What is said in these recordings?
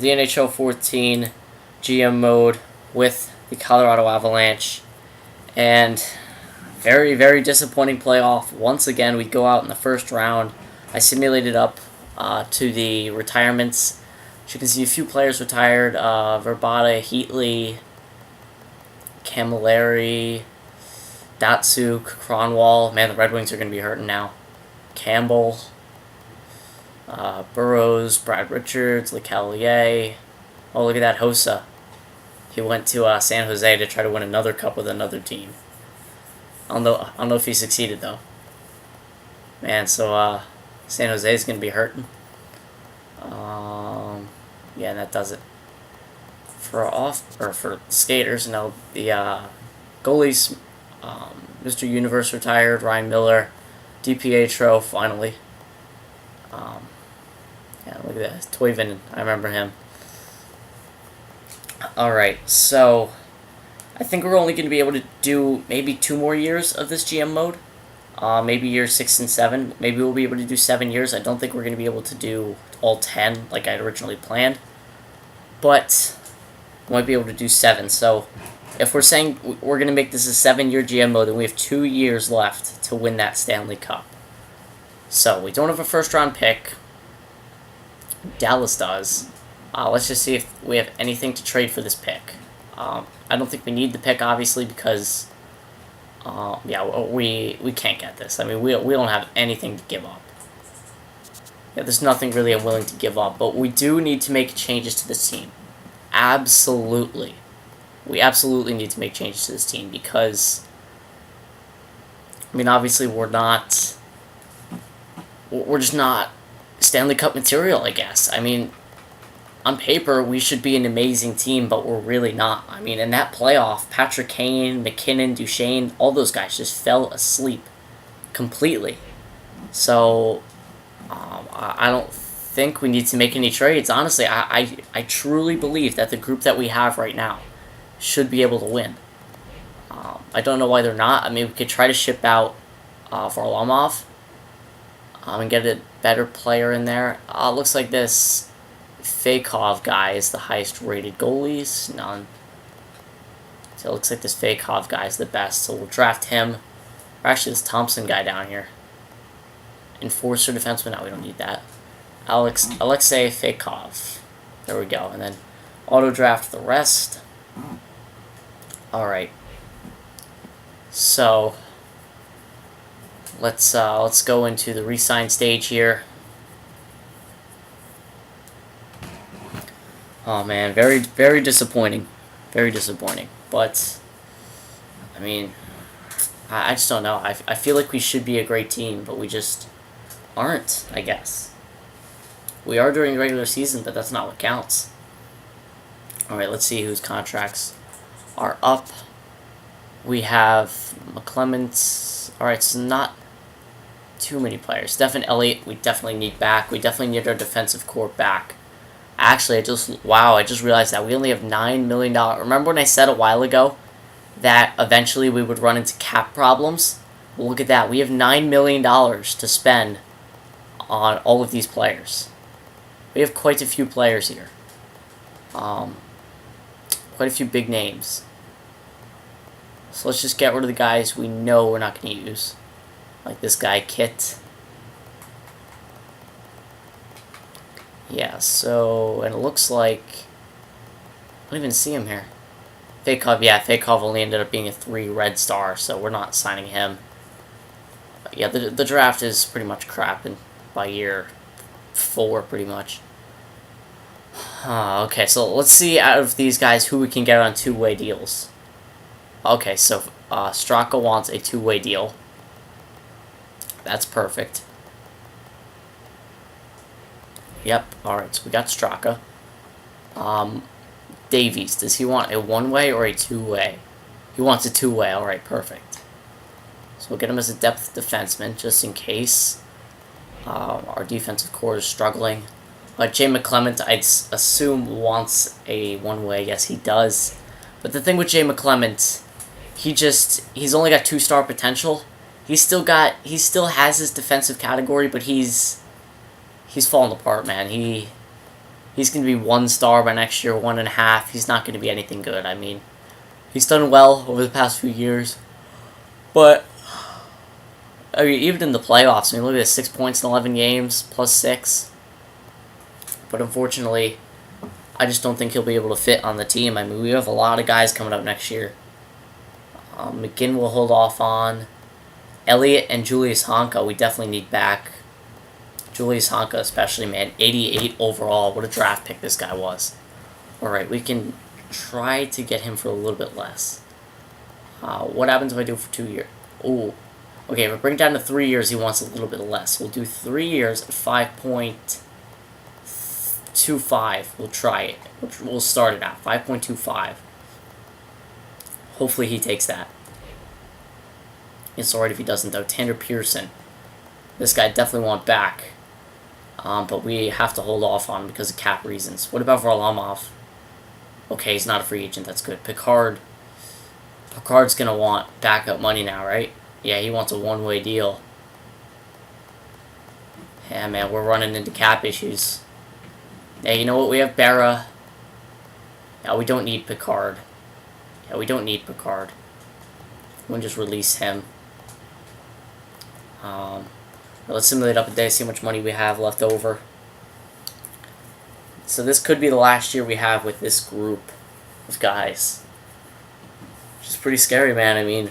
the NHL 14 GM mode with the Colorado Avalanche, and very, very disappointing playoff. Once again, we go out in the first round. I simulated up to the retirements. As you can see, a few players retired. Verbata, Heatley, Camilleri, Datsuk, Cronwall. Man, the Red Wings are going to be hurting now. Campbell, Burrows, Brad Richards, LeCavalier. Oh, look at that, Hossa. He went to San Jose to try to win another cup with another team. I don't know if he succeeded, though. Man, so San Jose is going to be hurting. Yeah, and that does it. For skaters, the goalies, Mr. Universe retired, Ryan Miller, DiPietro finally. Yeah, look at that, Toivonen, I remember him. Alright, so I think we're only going to be able to do maybe 2 more years of this GM mode. Maybe years 6 and 7. Maybe we'll be able to do 7 years. I don't think we're going to be able to do all 10 like I had originally planned. But we might be able to do 7. So if we're saying we're going to make this a 7-year GM mode, then we have 2 years left to win that Stanley Cup. So we don't have a first-round pick. Dallas does. Let's just see if we have anything to trade for this pick. I don't think we need the pick, obviously, because yeah, we can't get this. I mean, we don't have anything to give up. Yeah, there's nothing really I'm willing to give up, but we do need to make changes to this team. Absolutely. We absolutely need to make changes to this team because, I mean, obviously we're just not Stanley Cup material, I guess. I mean, on paper, we should be an amazing team, but we're really not. I mean, in that playoff, Patrick Kane, McKinnon, Duchesne, all those guys just fell asleep completely. So, I don't think we need to make any trades. Honestly, I truly believe that the group that we have right now should be able to win. I don't know why they're not. I mean, we could try to ship out Varlamov and get a better player in there. Looks like this Fakov guy is the highest rated goalies. None. So it looks like this Fakov guy is the best. So we'll draft him. Or actually, this Thompson guy down here. Enforcer defenseman. No, we don't need that. Alexei Fakov. There we go. And then auto draft the rest. Alright. So let's go into the Resign stage here. Oh man, very, very disappointing. Very disappointing. But, I mean, I just don't know. I feel like we should be a great team, but we just aren't, I guess. We are during the regular season, but that's not what counts. Alright, let's see whose contracts are up. We have McClements. Alright, so not too many players. Stephen Elliott, we definitely need back. We definitely need our defensive core back. Actually, I just realized that we only have $9 million. Remember when I said a while ago that eventually we would run into cap problems? Well, look at that. We have $9 million to spend on all of these players. We have quite a few players here. Quite a few big names. So let's just get rid of the guys we know we're not going to use. Like this guy, Kit. Yeah, so, and it looks like, I don't even see him here. Fakov, yeah, Fakov only ended up being a 3 red star, so we're not signing him. But yeah, the draft is pretty much crap by year 4, pretty much. Okay, so let's see out of these guys who we can get on 2-way deals. Okay, so Straka wants a 2-way deal. That's perfect. Yep, alright, so we got Straka. Davies, does he want a 1-way or a 2-way? He wants a 2-way, alright, perfect. So we'll get him as a depth defenseman, just in case our defensive core is struggling. Jay McClement, I'd assume, wants a 1-way. Yes, he does. But the thing with Jay McClement, he's only got 2-star potential. He still has his defensive category, but he's falling apart, man. He's going to be 1 star by next year, 1.5. He's not going to be anything good. I mean, he's done well over the past few years. But, I mean, even in the playoffs, I mean, look at this, 6 points in 11 games, plus 6. But unfortunately, I just don't think he'll be able to fit on the team. I mean, we have a lot of guys coming up next year. McGinn will hold off on. Elliott and Julius Honka, we definitely need back. Julius Honka especially, man. 88 overall. What a draft pick this guy was. Alright, we can try to get him for a little bit less. What happens if I do it for 2 years? Ooh. Okay, if I bring it down to 3 years, he wants a little bit less. We'll do 3 years at 5.25. We'll try it. We'll start it at 5.25. Hopefully he takes that. It's alright if he doesn't, though. Tanner Pearson. This guy definitely want back. But we have to hold off on him because of cap reasons. What about Varlamov? Okay, he's not a free agent. That's good. Picard's going to want backup money now, right? Yeah, he wants a one-way deal. Yeah, man, we're running into cap issues. Yeah, you know what? We have Berra. Yeah, we don't need Picard. Yeah, we don't need Picard. We'll just release him. Let's simulate up a day, see how much money we have left over. So this could be the last year we have with this group of guys. Which is pretty scary, man. I mean,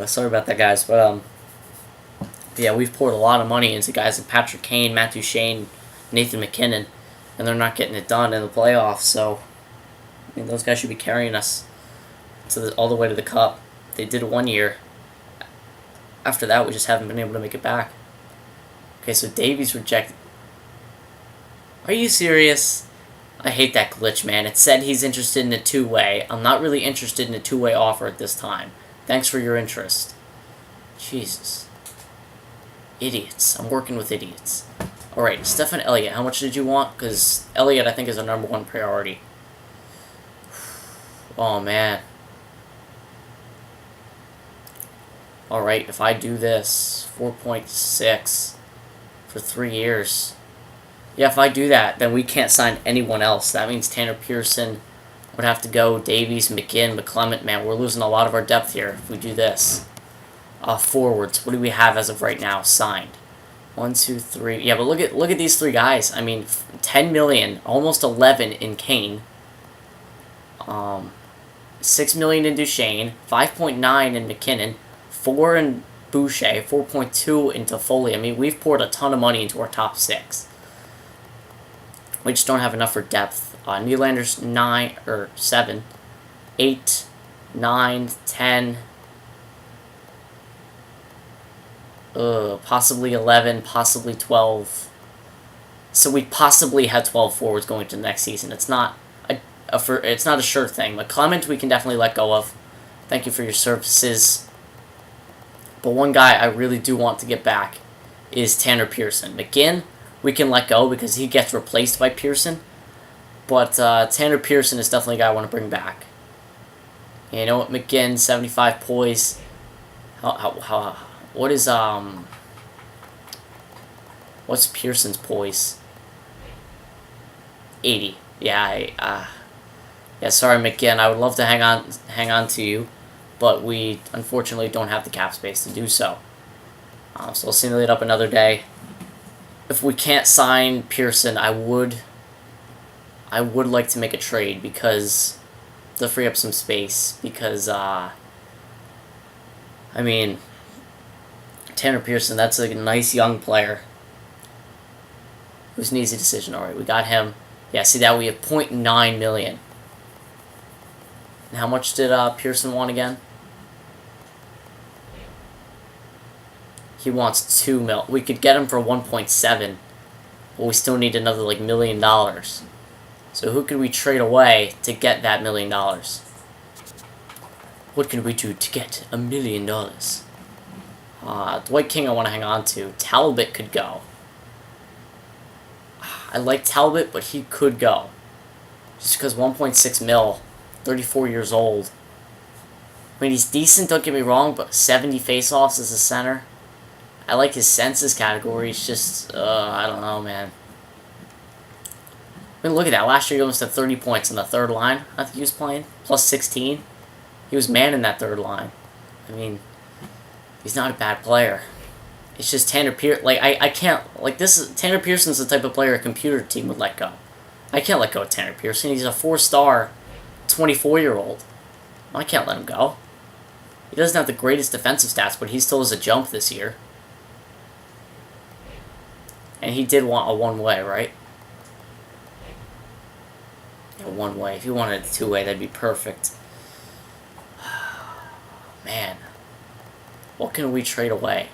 sorry about that, guys. But, yeah, we've poured a lot of money into guys like Patrick Kane, Matthew Shane, Nathan McKinnon, and they're not getting it done in the playoffs. So, I mean, those guys should be carrying us all the way to the cup. They did it 1 year. After that, we just haven't been able to make it back. Okay, so Davies rejected. Are you serious? I hate that glitch, man. It said he's interested in a two-way. I'm not really interested in a two-way offer at this time. Thanks for your interest. Jesus. Idiots. I'm working with idiots. Alright, Stefan Elliott, how much did you want? Because Elliott, I think, is our #1 priority. Oh, man. Alright, if I do this, 4.6 for 3 years. Yeah, if I do that, then we can't sign anyone else. That means Tanner Pearson would have to go, Davies, McGinn, McClement. Man, we're losing a lot of our depth here if we do this. Forwards, what do we have as of right now signed? 1, 2, 3. Yeah, but look at these 3 guys. I mean, 10 million, almost 11 in Kane. 6 million in Duchesne, 5.9 in McKinnon, 4 in Boucher, 4.2 into Foley. I mean, we've poured a ton of money into our top 6. We just don't have enough for depth. Nylander's 9 or 7, 8, 9, 10. Possibly 11, possibly 12. So we possibly had 12 forwards going to the next season. It's not it's not a sure thing. McClement we can definitely let go of. Thank you for your services. But one guy I really do want to get back is Tanner Pearson. McGinn we can let go because he gets replaced by Pearson. But Tanner Pearson is definitely a guy I want to bring back. You know what, McGinn, 75 poise. What is what's Pearson's poise? 80. Yeah, yeah. Sorry, McGinn. I would love to hang on to you, but we unfortunately don't have the cap space to do so. So I'll simulate up another day. If we can't sign Pearson, I would like to make a trade because to free up some space. Because I mean, Tanner Pearson, that's a nice young player. It was an easy decision. All right, we got him. Yeah, see that we have 0.9 million. And how much did Pearson want again? He wants 2 mil. We could get him for 1.7, but we still need another like $1 million. So who could we trade away to get that $1 million? What can we do to get $1 million? Dwight King I want to hang on to. Talbot could go. I like Talbot, but he could go. Just because 1.6 mil, 34 years old. I mean, he's decent, don't get me wrong, but 70 faceoffs as a center. I like his senses category. It's just, I don't know, man. I mean, look at that. Last year he almost had 30 points on the third line. I think he was playing. Plus 16. He was man in that third line. I mean, he's not a bad player. It's just Tanner Pearson. Like, I can't... Like, Tanner Pearson's the type of player a computer team would let go. I can't let go of Tanner Pearson. He's a 4-star, 24-year-old. I can't let him go. He doesn't have the greatest defensive stats, but he still has a jump this year. And he did want a one-way, right? Yeah, one-way. If he wanted a two-way, that'd be perfect. Man. What can we trade away?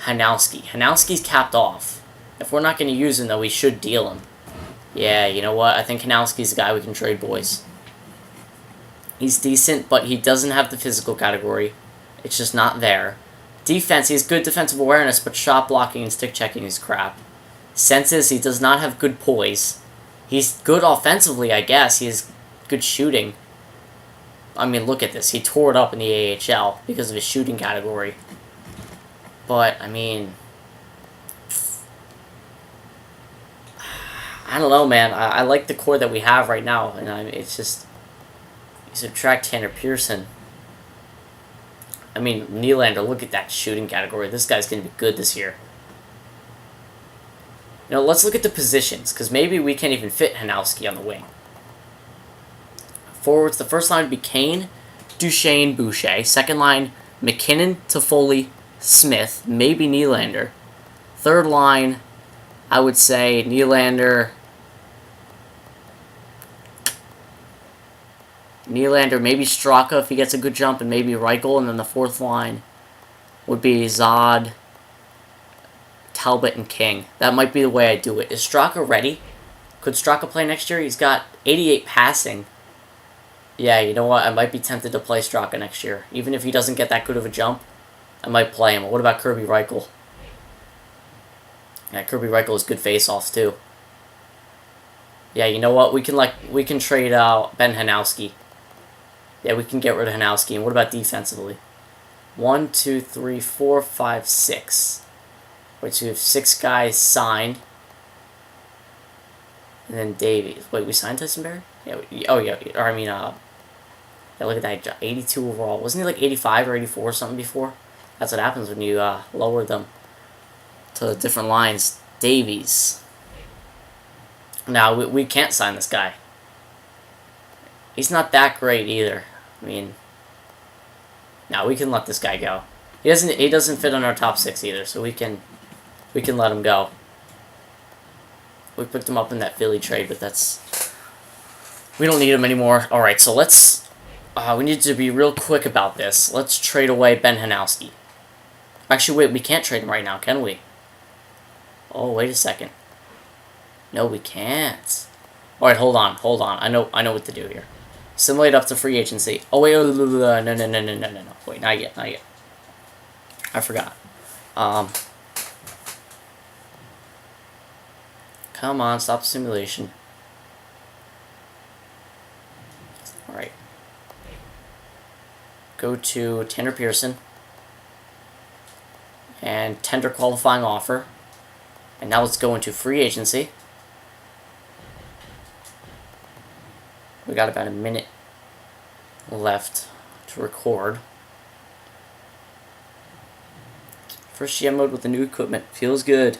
Hanowski. Hanowski's capped off. If we're not going to use him, though, we should deal him. Yeah, you know what? I think Hanowski's the guy we can trade, boys. He's decent, but he doesn't have the physical category. It's just not there. Defense, he has good defensive awareness, but shot blocking and stick checking is crap. Senses, he does not have good poise. He's good offensively, I guess. He has good shooting. I mean, look at this. He tore it up in the AHL because of his shooting category. But, I mean... I don't know, man. I like the core that we have right now, and it's just... You subtract Tanner Pearson. I mean, Nylander, look at that shooting category. This guy's going to be good this year. You know, let's look at the positions, because maybe we can't even fit Hanowski on the wing. Forwards, the first line would be Kane, Duchesne, Boucher. Second line, McKinnon, Toffoli, Smith, maybe Nylander. Third line, I would say Nylander, maybe Straka if he gets a good jump, and maybe Reichel. And then the fourth line would be Zod, Talbot, and King. That might be the way I do it. Is Straka ready? Could Straka play next year? He's got 88 passing. Yeah, you know what? I might be tempted to play Straka next year. Even if he doesn't get that good of a jump, I might play him. What about Kirby Reichel? Yeah, Kirby Reichel is good face-offs too. Yeah, you know what? We can trade out Ben Hanowski. Yeah, we can get rid of Hanowski. And what about defensively? 1, 2, 3, 4, 5, 6. Wait, so we have 6 guys signed. And then Davies. Wait, we signed Tyson Barrie? Yeah. Oh yeah. Or I mean, yeah. Look at that. 82 overall. Wasn't he like 85 or 84 or something before? That's what happens when you lower them to different lines. Davies. Now we can't sign this guy. He's not that great either. I mean, no, we can let this guy go. He doesn't fit on our top 6 either, so we can let him go. We picked him up in that Philly trade, but we don't need him anymore. All right, so let's we need to be real quick about this. Let's trade away Ben Hanowski. Actually, wait, we can't trade him right now, can we? Oh, wait a second. No, we can't. All right, hold on. I know what to do here. Simulate up to free agency. Oh wait, no. Wait, not yet. I forgot. Come on, stop the simulation. All right. Go to Tanner Pearson and tender qualifying offer. And now let's go into free agency. We got about a minute left to record. First GM mode with the new equipment. Feels good.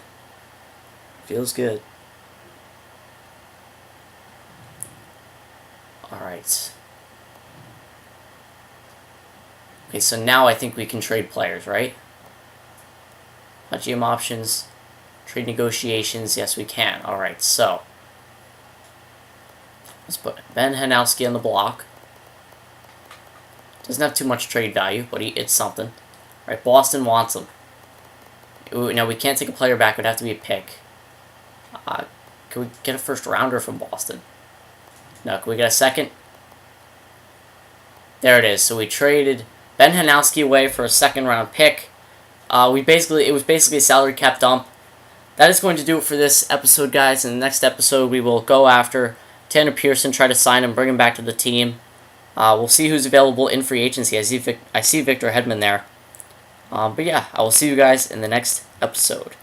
Feels good. Alright. Okay, so now I think we can trade players, right? GM options. Trade negotiations. Yes, we can. Alright, so let's put Ben Hanowski on the block. Doesn't have too much trade value, but it's something. Alright, Boston wants him. Now, we can't take a player back. It would have to be a pick. Can we get a first rounder from Boston? No, can we get a second? There it is. So we traded Ben Hanowski away for a second round pick. It was basically a salary cap dump. That is going to do it for this episode, guys. In the next episode, we will go after Tanner Pearson, try to sign him, bring him back to the team. We'll see who's available in free agency. I see Victor Hedman there. But yeah, I will see you guys in the next episode.